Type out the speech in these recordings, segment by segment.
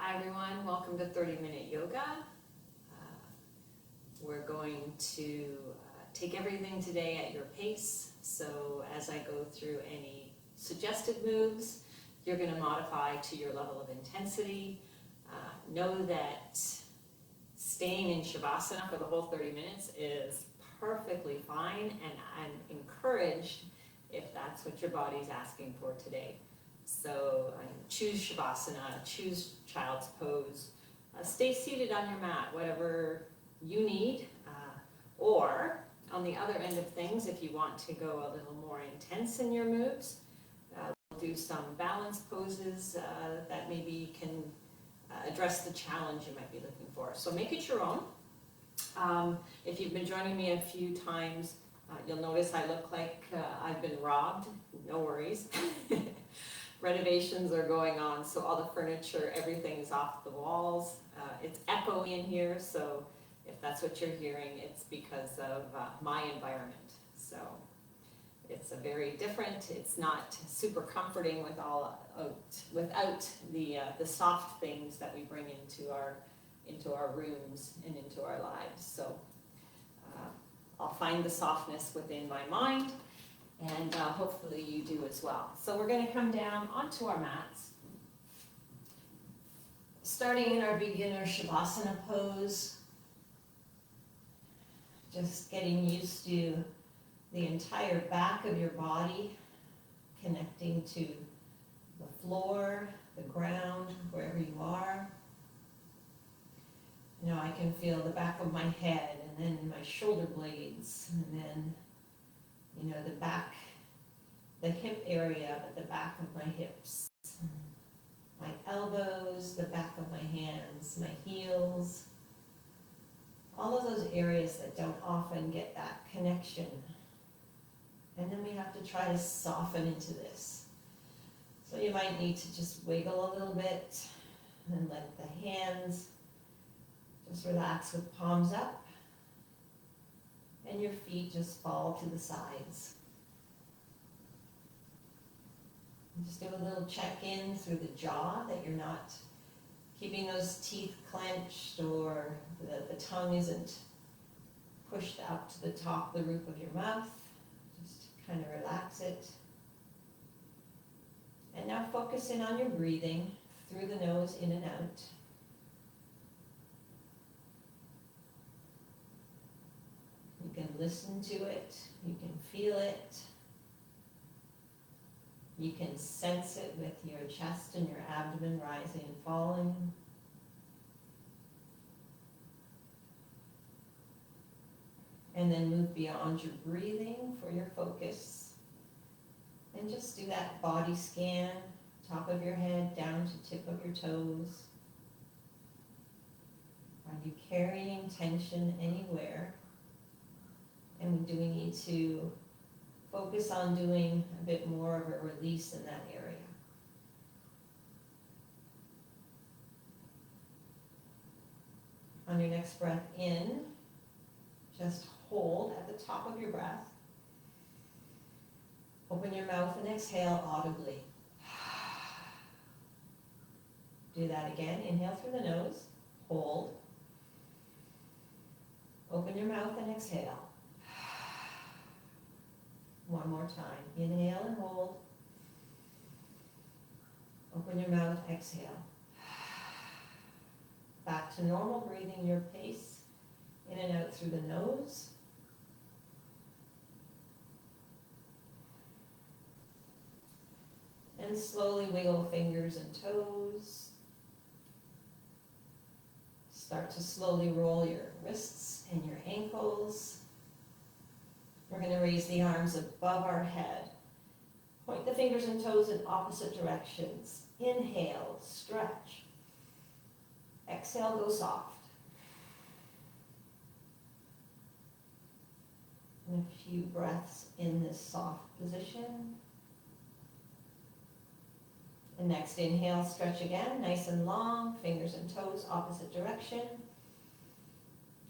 Hi everyone, welcome to 30-Minute Yoga. We're going to take everything today at your pace. So as I go through any suggested moves, you're going to modify to your level of intensity. Know that staying in Shavasana for the whole 30 minutes is perfectly fine, and I'm encouraged if that's what your body's asking for today. So choose Shavasana, choose Child's Pose, stay seated on your mat, whatever you need, or on the other end of things, if you want to go a little more intense in your moves, we'll do some balance poses that maybe can address the challenge you might be looking for. So make it your own. If you've been joining me a few times, you'll notice I look like I've been robbed. No worries. Renovations are going on, so all the furniture, everything is off the walls. It's echoey in here, so if that's what you're hearing, it's because of my environment. So it's a very different, it's not super comforting without the soft things that we bring into our rooms and into our lives. So I'll find the softness within my mind, and hopefully you do as well. So we're going to come down onto our mats, starting in our beginner Shavasana pose, just getting used to the entire back of your body connecting to the floor, the ground, wherever you are. Now I can feel the back of my head, and then my shoulder blades, and then the back, the hip area, but the back of my hips, my elbows, the back of my hands, my heels, all of those areas that don't often get that connection. And then we have to try to soften into this. So you might need to just wiggle a little bit and let the hands just relax with palms up. And your feet just fall to the sides. And just do a little check-in through the jaw, that you're not keeping those teeth clenched, or the tongue isn't pushed out to the top, the roof of your mouth. Just kind of relax it. And now focus in on your breathing through the nose, in and out. You can listen to it, you can feel it, you can sense it with your chest and your abdomen rising and falling. And then move beyond your breathing for your focus. And just do that body scan, top of your head down to tip of your toes. Are you carrying tension anywhere? And do we need to focus on doing a bit more of a release in that area? On your next breath in, just hold at the top of your breath. Open your mouth and exhale audibly. Do that again. Inhale through the nose. Hold. Open your mouth and exhale. One more time. Inhale and hold. Open your mouth, exhale. Back to normal breathing, your pace. In and out through the nose. And slowly wiggle fingers and toes. Start to slowly roll your wrists and your ankles. We're going to raise the arms above our head. Point the fingers and toes in opposite directions. Inhale, stretch. Exhale, go soft. And a few breaths in this soft position. And next inhale, stretch again, nice and long, fingers and toes opposite direction.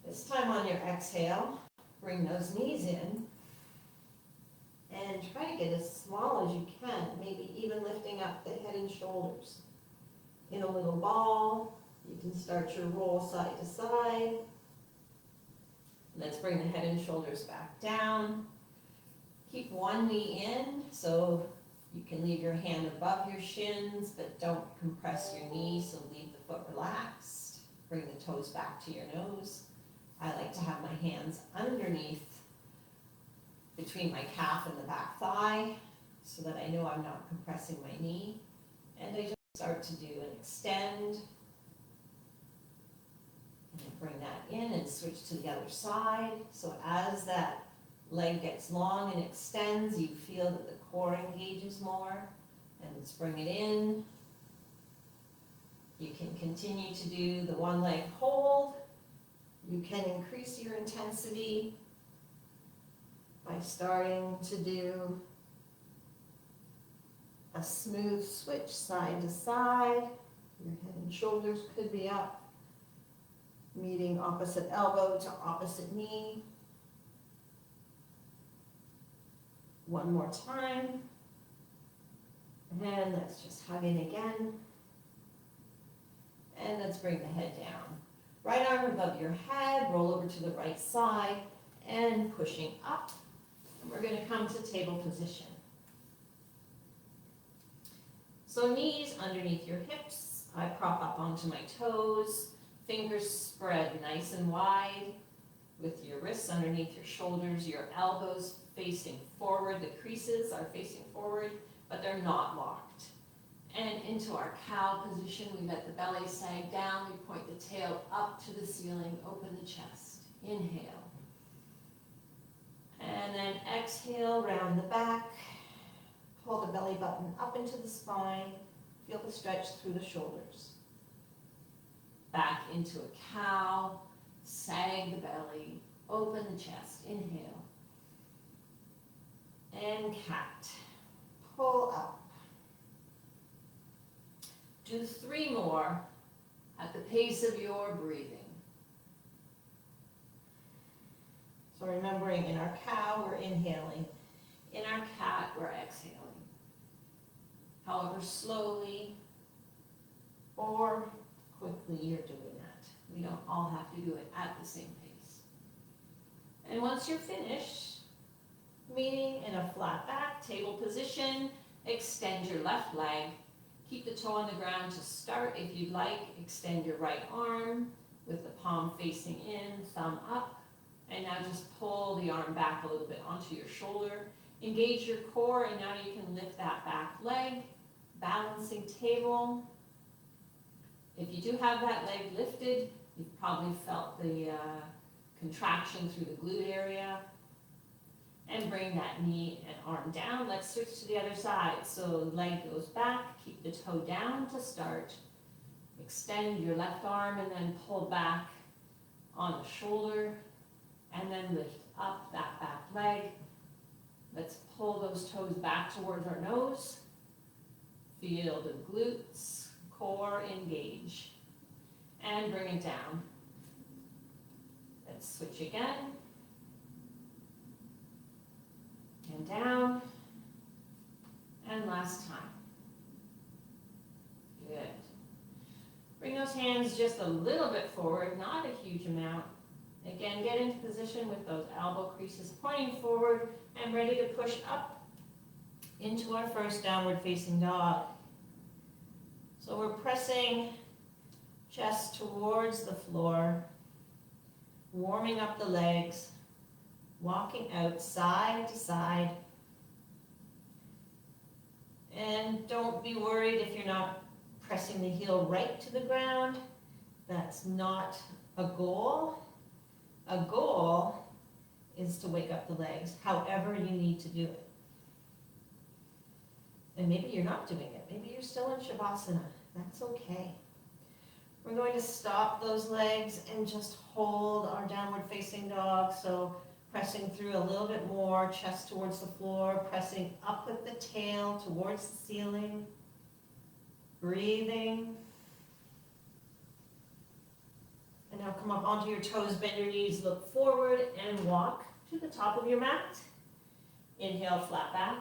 This time on your exhale, bring those knees in. And try to get as small as you can, maybe even lifting up the head and shoulders. in a little ball. You can start your roll side to side. Let's bring the head and shoulders back down. Keep one knee in, so you can leave your hand above your shins, but don't compress your knee, so leave the foot relaxed. Bring the toes back to your nose. I like to have my hands underneath, between my calf and the back thigh, so that I know I'm not compressing my knee. And I just start to do an extend. And bring that in and switch to the other side. So as that leg gets long and extends, you feel that the core engages more. And let's bring it in. You can continue to do the one leg hold. You can increase your intensity by starting to do a smooth switch side to side. Your head and shoulders could be up, meeting opposite elbow to opposite knee. One more time. And let's just hug in again. And let's bring the head down. Right arm above your head, roll over to the right side, and pushing up. And we're going to come to table position. So knees underneath your hips. I prop up onto my toes. Fingers spread nice and wide with your wrists underneath your shoulders, your elbows facing forward. The creases are facing forward, but they're not locked. And into our cow position, we let the belly sag down. We point the tail up to the ceiling, open the chest. Inhale. And then exhale, round the back. Pull the belly button up into the spine. Feel the stretch through the shoulders. Back into a cow. Sag the belly. Open the chest. Inhale. And cat. Pull up. Do 3 more at the pace of your breathing. So remembering, in our cow, we're inhaling. In our cat, we're exhaling. However slowly or quickly you're doing that. We don't all have to do it at the same pace. And once you're finished, meaning in a flat back, table position, extend your left leg. Keep the toe on the ground to start. If you'd like, extend your right arm with the palm facing in, thumb up. And now just pull the arm back a little bit onto your shoulder. Engage your core, and now you can lift that back leg. Balancing table. If you do have that leg lifted, you've probably felt the contraction through the glute area. And bring that knee and arm down. Let's switch to the other side. So leg goes back, keep the toe down to start. Extend your left arm and then pull back on the shoulder. And then lift up that back leg. Let's pull those toes back towards our nose. Feel the glutes, core engage. And bring it down. Let's switch again. And down. And last time. Good. Bring those hands just a little bit forward, not a huge amount. Again, get into position with those elbow creases pointing forward and ready to push up into our first downward facing dog. So we're pressing chest towards the floor, warming up the legs, walking out side to side. And don't be worried if you're not pressing the heel right to the ground. That's not a goal. A goal is to wake up the legs, however you need to do it. And maybe you're not doing it. Maybe you're still in Shavasana. That's okay. We're going to stop those legs and just hold our downward facing dog. So pressing through a little bit more, chest towards the floor, pressing up with the tail towards the ceiling. Breathing. And now come up onto your toes, bend your knees, look forward, and walk to the top of your mat. Inhale, flat back.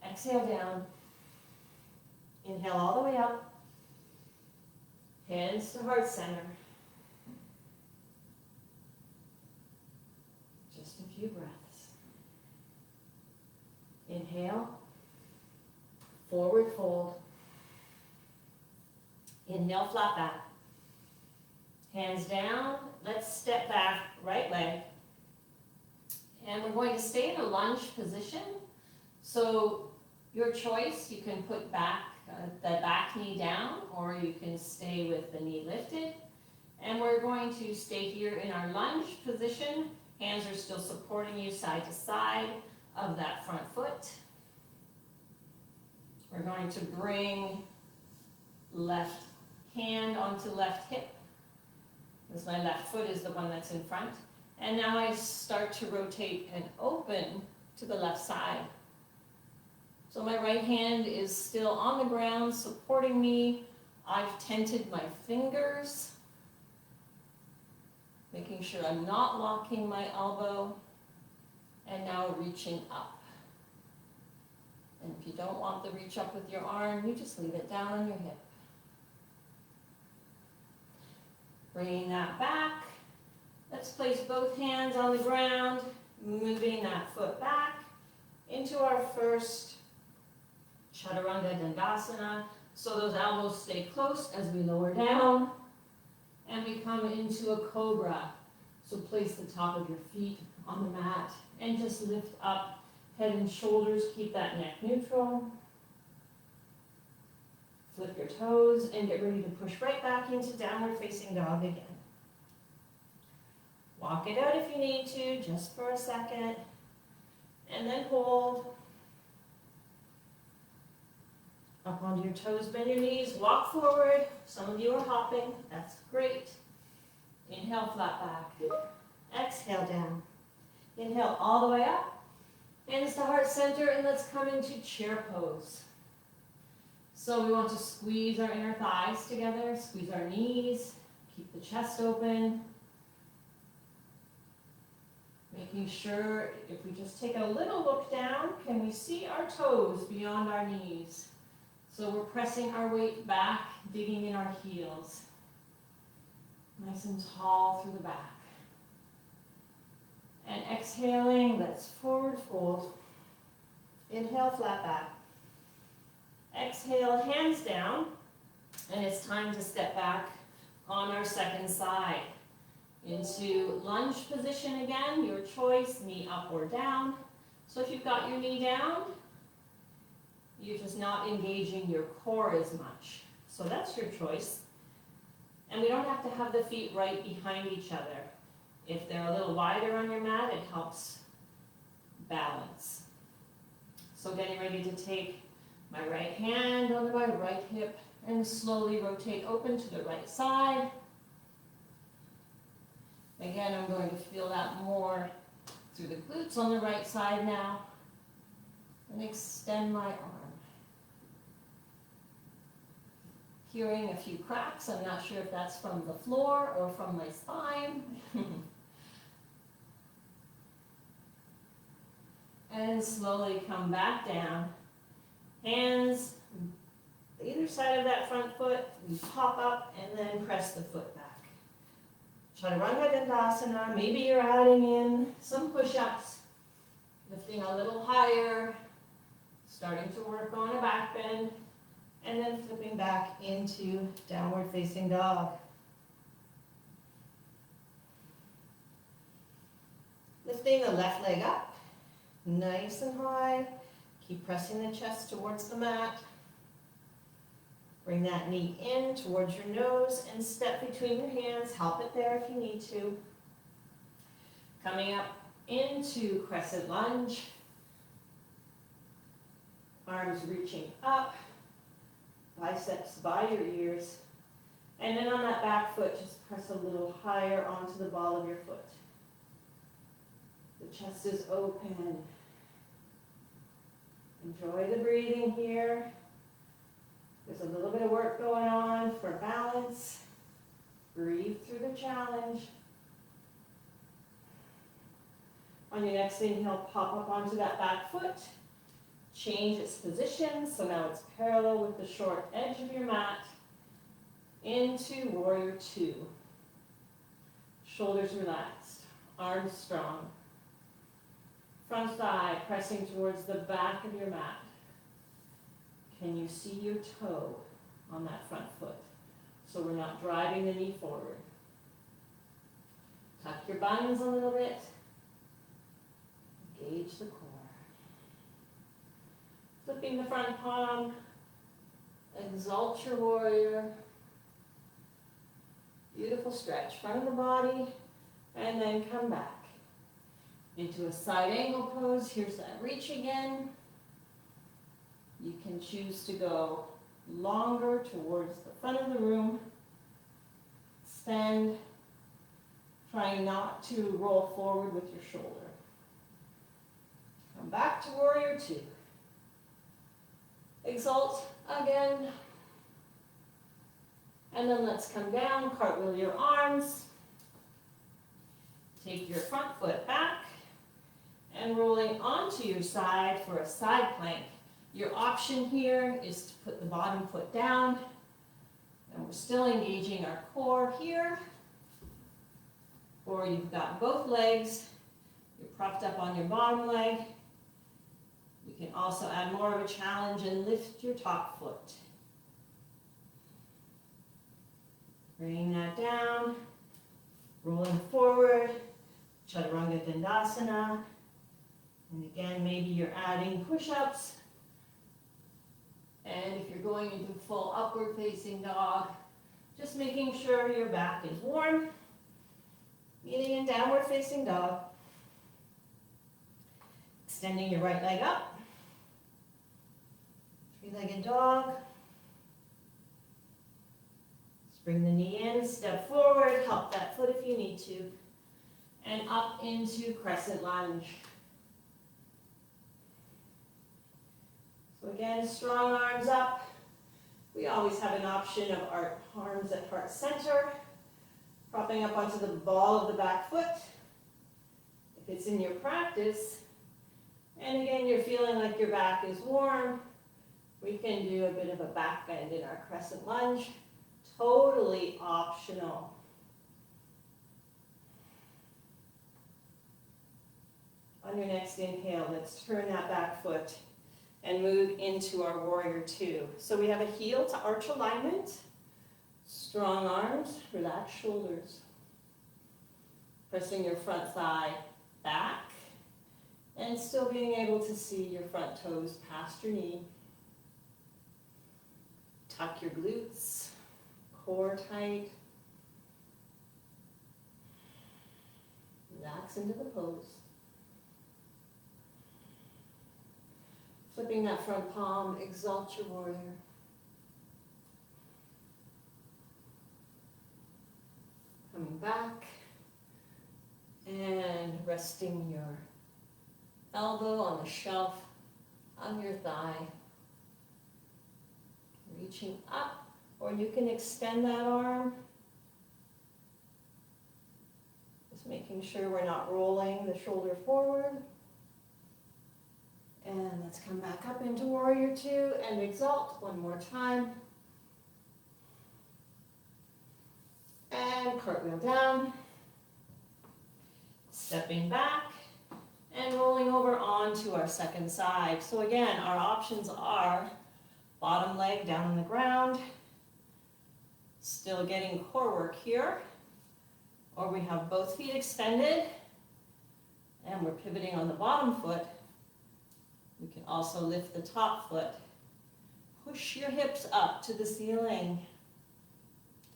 Exhale down. Inhale all the way up. Hands to heart center. Just a few breaths. Inhale. Forward fold. Inhale, flat back. Hands down. Let's step back, right leg. And we're going to stay in a lunge position. So your choice, you can put back the back knee down, or you can stay with the knee lifted. And we're going to stay here in our lunge position. Hands are still supporting you side to side of that front foot. We're going to bring left hand onto left hip, because my left foot is the one that's in front. And now I start to rotate and open to the left side. So my right hand is still on the ground supporting me. I've tented my fingers, making sure I'm not locking my elbow, and now reaching up. And if you don't want the reach up with your arm, you just leave it down on your hip. Bringing that back. Let's place both hands on the ground, moving that foot back into our first Chaturanga Dandasana. So those elbows stay close as we lower down, and we come into a cobra. So place the top of your feet on the mat and just lift up head and shoulders. Keep that neck neutral. Flip your toes and get ready to push right back into downward facing dog again. Walk it out if you need to, just for a second. And then hold. Up onto your toes, bend your knees, walk forward. Some of you are hopping, that's great. Inhale, flat back. Exhale, down. Inhale all the way up. Hands to heart center, and let's come into chair pose. So we want to squeeze our inner thighs together, squeeze our knees, keep the chest open. Making sure if we just take a little look down, can we see our toes beyond our knees? So we're pressing our weight back, digging in our heels. Nice and tall through the back. And exhaling, let's forward fold. Inhale, flat back. Exhale, hands down. And it's time to step back on our second side. Into lunge position again, your choice, knee up or down. So if you've got your knee down, you're just not engaging your core as much. So that's your choice. And we don't have to have the feet right behind each other. If they're a little wider on your mat, it helps balance. So getting ready to take my right hand onto my right hip and slowly rotate open to the right side. Again, I'm going to feel that more through the glutes on the right side now. And extend my arm. Hearing a few cracks. I'm not sure if that's from the floor or from my spine. And slowly come back down. Hands either side of that front foot. We pop up and then press the foot back. Chaturanga Dandasana. Maybe you're adding in some push-ups. Lifting a little higher. Starting to work on a back bend. And then flipping back into downward facing dog. Lifting the left leg up, nice and high. Keep pressing the chest towards the mat. Bring that knee in towards your nose and step between your hands. Help it there if you need to. Coming up into crescent lunge. Arms reaching up. Biceps by your ears. And then on that back foot, just press a little higher onto the ball of your foot. The chest is open. Enjoy the breathing here. There's a little bit of work going on for balance. Breathe through the challenge. On your next inhale, pop up onto that back foot. Change its position, so now it's parallel with the short edge of your mat. Into into warrior two. Shoulders relaxed, arms strong. Front thigh pressing towards the back of your mat. Can you see your toe on that front foot? So we're not driving the knee forward. Tuck your buns a little bit. Engage the core. Flipping the front palm. Exalt your warrior. Beautiful stretch. Front of the body. And then come back into a side angle pose. Here's that reach again. You can choose to go longer towards the front of the room. Extend. Trying not to roll forward with your shoulder. Come back to warrior two. Exalt again. And then let's come down, cartwheel your arms. Take your front foot back and rolling onto your side for a side plank. Your option here is to put the bottom foot down, and we're still engaging our core here. Or you've got both legs, you're propped up on your bottom leg. You can also add more of a challenge and lift your top foot. Bringing that down, rolling forward, Chaturanga Dandasana. And again, maybe you're adding push-ups. And if you're going into full upward facing dog, just making sure your back is warm. Meeting in downward facing dog. Extending your right leg up. Three-legged dog. Just bring the knee in, step forward, help that foot if you need to. And up into crescent lunge. So again, strong arms up. We always have an option of our arms at heart center. Propping up onto the ball of the back foot, if it's in your practice. And again, you're feeling like your back is warm. We can do a bit of a back bend in our crescent lunge. Totally optional. On your next inhale, let's turn that back foot and move into our warrior two. So we have a heel to arch alignment. Strong arms, relaxed shoulders. Pressing your front thigh back and still being able to see your front toes past your knee. Tuck your glutes, core tight. Relax into the pose. Flipping that front palm, exalt your warrior. Coming back and resting your elbow on the shelf on your thigh. Reaching up, or you can extend that arm. Just making sure we're not rolling the shoulder forward. And let's come back up into warrior two and exalt one more time. And cartwheel down, stepping back, and rolling over onto our second side. So again, our options are bottom leg down on the ground, still getting core work here, or we have both feet extended, and we're pivoting on the bottom foot. We can also lift the top foot. Push your hips up to the ceiling.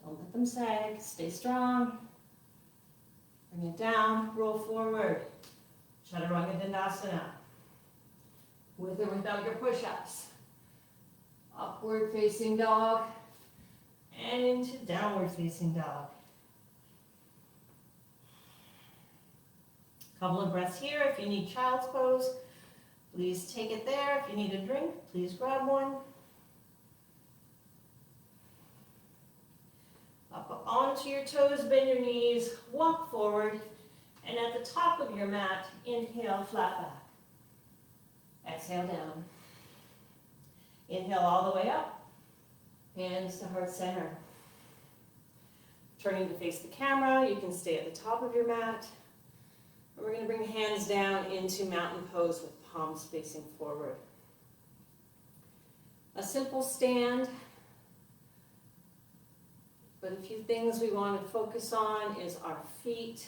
Don't let them sag, stay strong. Bring it down, roll forward. Chaturanga Dandasana. With or without your push-ups. Upward facing dog. And into downward facing dog. Couple of breaths here. If you need child's pose, please take it there. If you need a drink, please grab one. Up onto your toes, bend your knees, walk forward, and at the top of your mat, inhale, flat back. Exhale down. Inhale all the way up, hands to heart center. turning to face the camera, you can stay at the top of your mat. And we're going to bring hands down into mountain pose with palms facing forward. A simple stand, but a few things we want to focus on is our feet.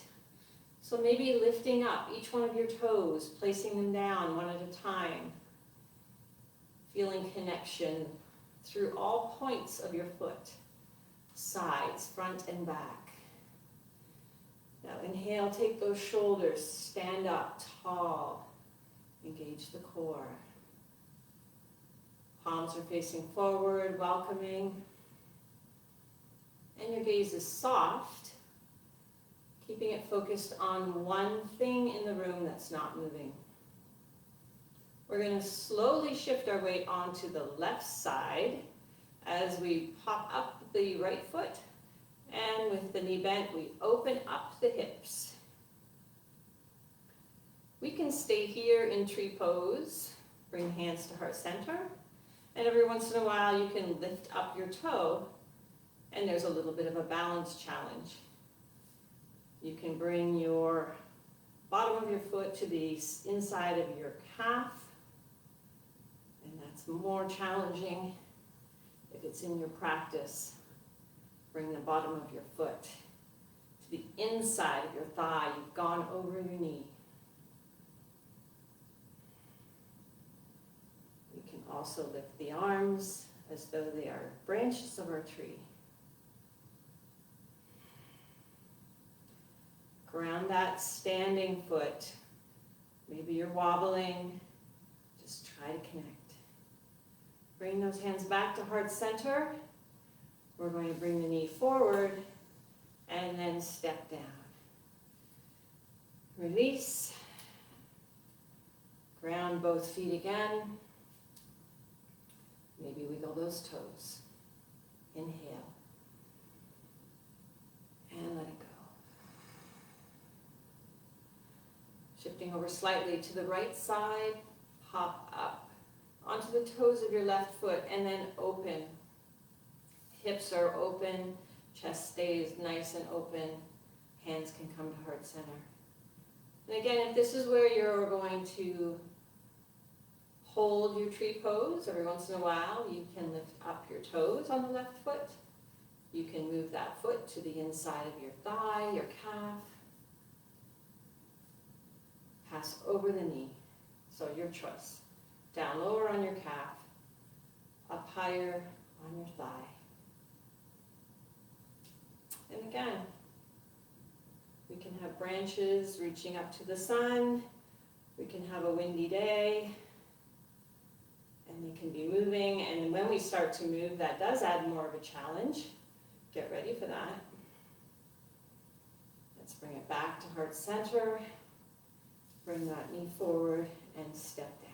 So maybe lifting up each one of your toes, placing them down one at a time. Feeling connection through all points of your foot, sides, front and back. Now inhale, take those shoulders, stand up tall, engage the core. Palms are facing forward, welcoming. And your gaze is soft, keeping it focused on one thing in the room that's not moving. We're going to slowly shift our weight onto the left side as we pop up the right foot. And with the knee bent, we open up the hips. We can stay here in tree pose, bring hands to heart center. And every once in a while, you can lift up your toe, and there's a little bit of a balance challenge. You can bring your bottom of your foot to the inside of your calf, and that's more challenging if it's in your practice. Bring the bottom of your foot to the inside of your thigh. You've gone over your knee. We can also lift the arms as though they are branches of our tree. Ground that standing foot. Maybe you're wobbling. Just try to connect. Bring those hands back to heart center. We're going to bring the knee forward and then step down. Release. Ground both feet again. Maybe wiggle those toes. Inhale. And let it go. Shifting over slightly to the right side, hop up onto the toes of your left foot and then open. Hips are open, chest stays nice and open, hands can come to heart center. And again, if this is where you're going to hold your tree pose, every once in a while you can lift up your toes on the left foot. You can move that foot to the inside of your thigh, your calf. Pass over the knee, so your choice. Down lower on your calf, up higher on your thigh. And again, we can have branches reaching up to the sun. We can have a windy day, and they can be moving. And when we start to move, that does add more of a challenge. Get ready for that. Let's bring it back to heart center. Bring that knee forward and step down.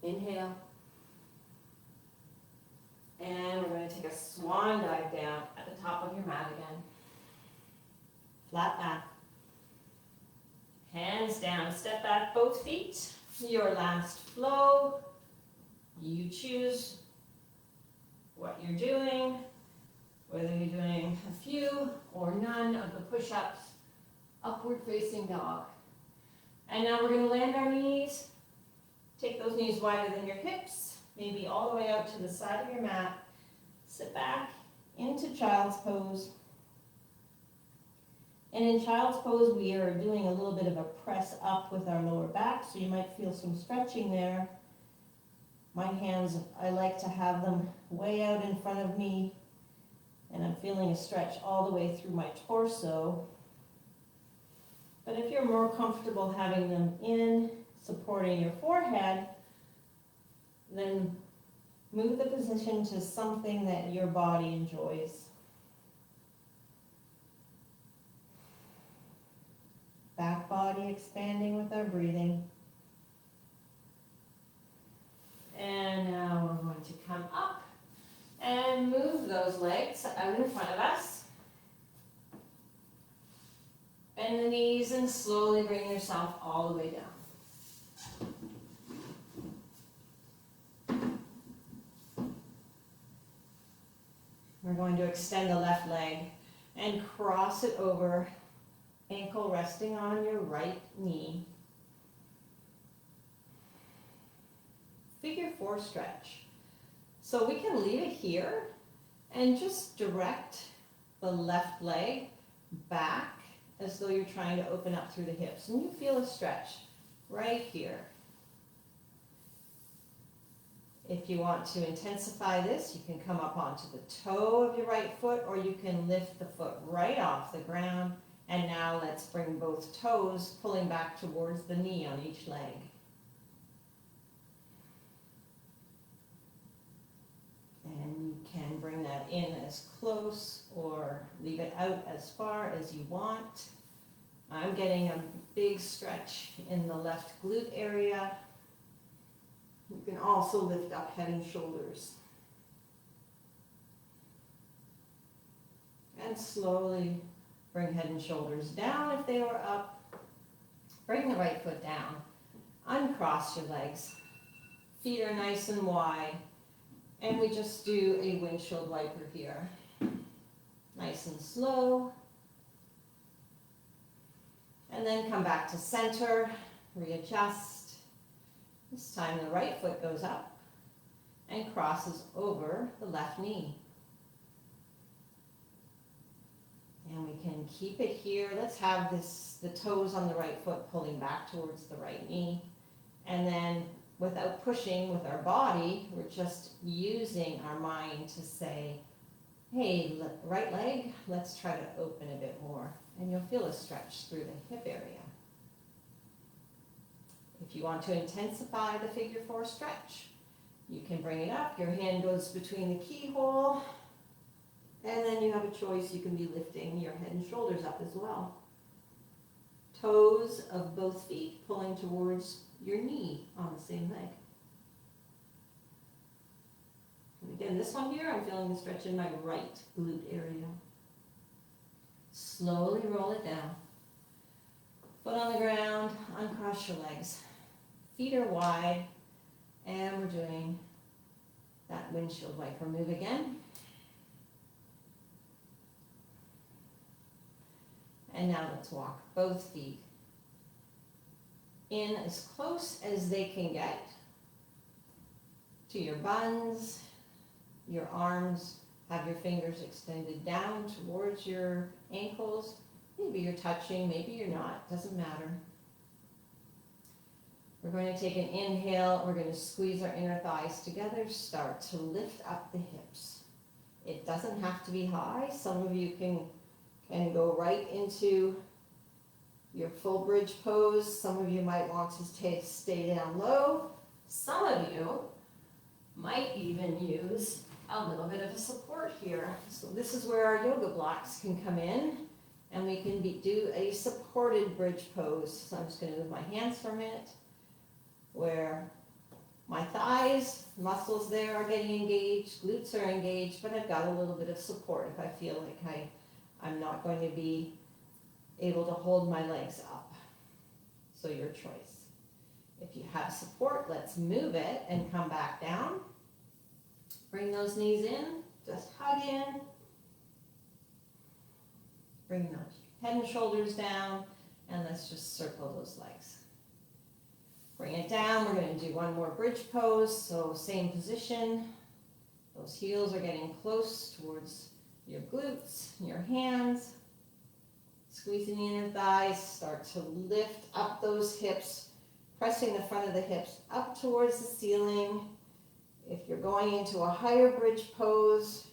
Inhale. And we're going to take a swan dive down at the top of your mat again. Flat back. Hands down, step back both feet. Your last flow. You choose what you're doing, whether you're doing a few or none of the push-ups. Upward facing dog. And now we're going to land our knees. Take those knees wider than your hips, maybe all the way out to the side of your mat. Sit back into child's pose. And in child's pose, we are doing a little bit of a press up with our lower back, so you might feel some stretching there. My hands, I like to have them way out in front of me, and I'm feeling a stretch all the way through my torso. But if you're more comfortable having them in, supporting your forehead, then move the position to something that your body enjoys. Back body expanding with our breathing. And now we're going to come up and move those legs out in front of us. Bend the knees and slowly bring yourself all the way down. going to extend the left leg and cross it over, ankle resting on your right knee. Figure 4 stretch. So we can leave it here and just direct the left leg back as though you're trying to open up through the hips. And you feel a stretch right here. If you want to intensify this, you can come up onto the toe of your right foot, or you can lift the foot right off the ground. And now let's bring both toes pulling back towards the knee on each leg. And you can bring that in as close or leave it out as far as you want. I'm getting a big stretch in the left glute area. You can also lift up head and shoulders. And slowly bring head and shoulders down if they were up. Bring the right foot down. Uncross your legs. Feet are nice and wide. And we just do a windshield wiper here. Nice and slow. And then come back to center, readjust. This time the right foot goes up and crosses over the left knee. And we can keep it here. Let's have the toes on the right foot pulling back towards the right knee. And then without pushing with our body, we're just using our mind to say, hey, right leg, let's try to open a bit more. And you'll feel a stretch through the hip area. If you want to intensify the figure 4 stretch, you can bring it up. Your hand goes between the keyhole. And then you have a choice. You can be lifting your head and shoulders up as well. Toes of both feet pulling towards your knee on the same leg. And again, this one here, I'm feeling the stretch in my right glute area. Slowly roll it down. Foot on the ground, uncross your legs. Feet are wide, and we're doing that windshield wiper move again. And now let's walk both feet in as close as they can get to your buns, your arms. Have your fingers extended down towards your ankles. Maybe you're touching, maybe you're not, doesn't matter. We're going to take an inhale, we're going to squeeze our inner thighs together, start to lift up the hips. It doesn't have to be high. Some of you can go right into your full bridge pose. Some of you might want to stay down low. Some of you might even use a little bit of a support here. So this is where our yoga blocks can come in, and we can do a supported bridge pose. So I'm just going to move my hands for a minute, where my thighs, muscles there are getting engaged, glutes are engaged, but I've got a little bit of support if I feel like I'm not going to be able to hold my legs up. So your choice. If you have support, let's move it and come back down. Bring those knees in, just hug in. Bring those head and shoulders down, and let's just circle those legs. Bring it down, we're going to do one more bridge pose, so same position. Those heels are getting close towards your glutes, your hands. Squeezing the inner thighs, start to lift up those hips, pressing the front of the hips up towards the ceiling. If you're going into a higher bridge pose,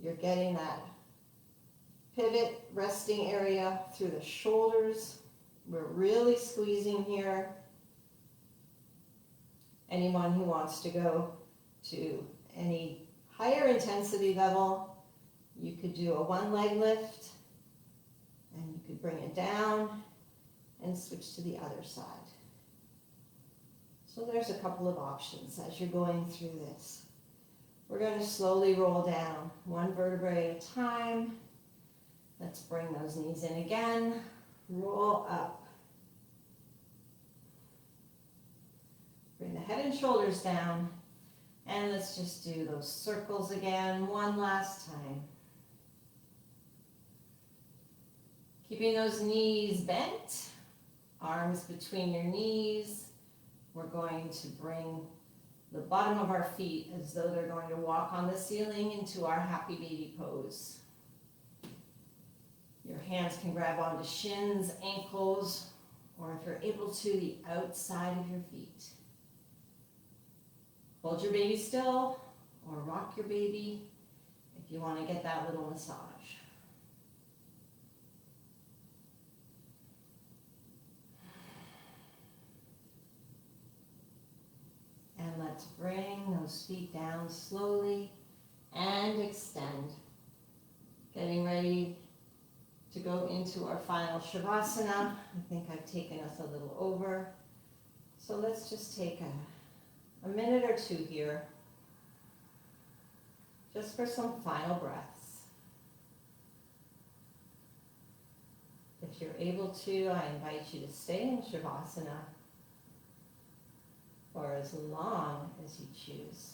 you're getting that pivot resting area through the shoulders. We're really squeezing here. Anyone who wants to go to any higher intensity level, you could do a one leg lift, and you could bring it down and switch to the other side. So there's a couple of options as you're going through this. We're going to slowly roll down, one vertebrae at a time. Let's bring those knees in again. Roll up. Bring the head and shoulders down. And let's just do those circles again one last time. Keeping those knees bent, arms between your knees. We're going to bring the bottom of our feet as though they're going to walk on the ceiling into our happy baby pose. Your hands can grab onto shins, ankles, or if you're able to, the outside of your feet. Hold your baby still or rock your baby if you want to get that little massage. And let's bring those feet down slowly and extend. Getting ready to go into our final Shavasana. I think I've taken us a little over. So let's just take a minute or two here, just for some final breaths. If you're able to, I invite you to stay in Shavasana for as long as you choose.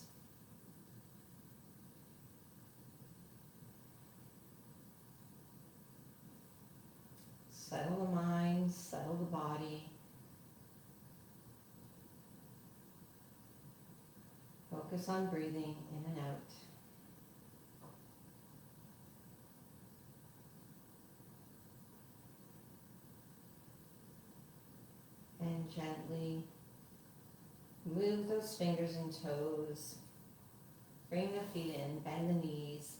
Settle the mind, settle the body. Focus on breathing in and out. And gently move those fingers and toes. Bring the feet in, bend the knees,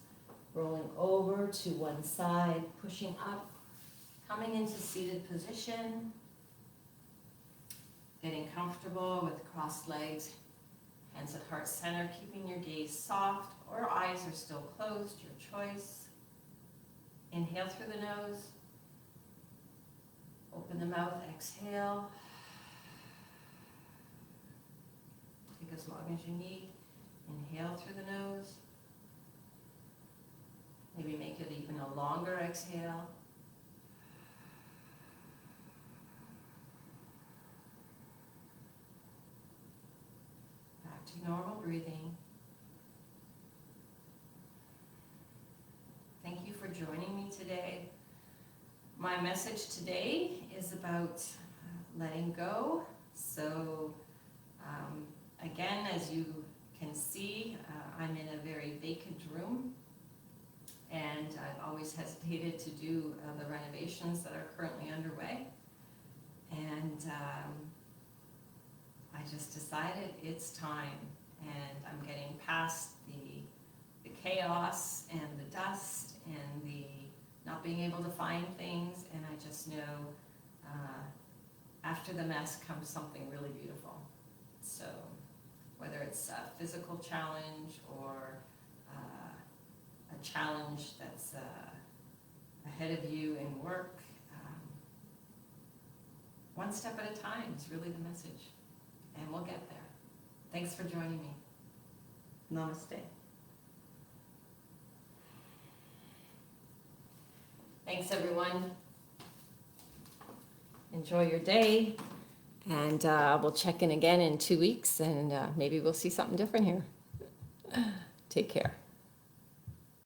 rolling over to one side, pushing up, coming into seated position, getting comfortable with crossed legs, hands at heart center, keeping your gaze soft or eyes are still closed, your choice. Inhale through the nose, open the mouth, exhale. Take as long as you need. Inhale through the nose. Maybe make it even a longer exhale. Back to normal breathing. Thank you for joining me today. My message today is about letting go. So again, as you can see, I'm in a very vacant room, and I've always hesitated to do the renovations that are currently underway. And I just decided it's time, and I'm getting past the chaos and the dust and the not being able to find things, and I just know after the mess comes something really beautiful. So whether it's a physical challenge or a challenge that's ahead of you in work, one step at a time is really the message, and we'll get there. Thanks for joining me. Namaste. Thanks, everyone. Enjoy your day, and we'll check in again in 2 weeks, and maybe we'll see something different here. Take care.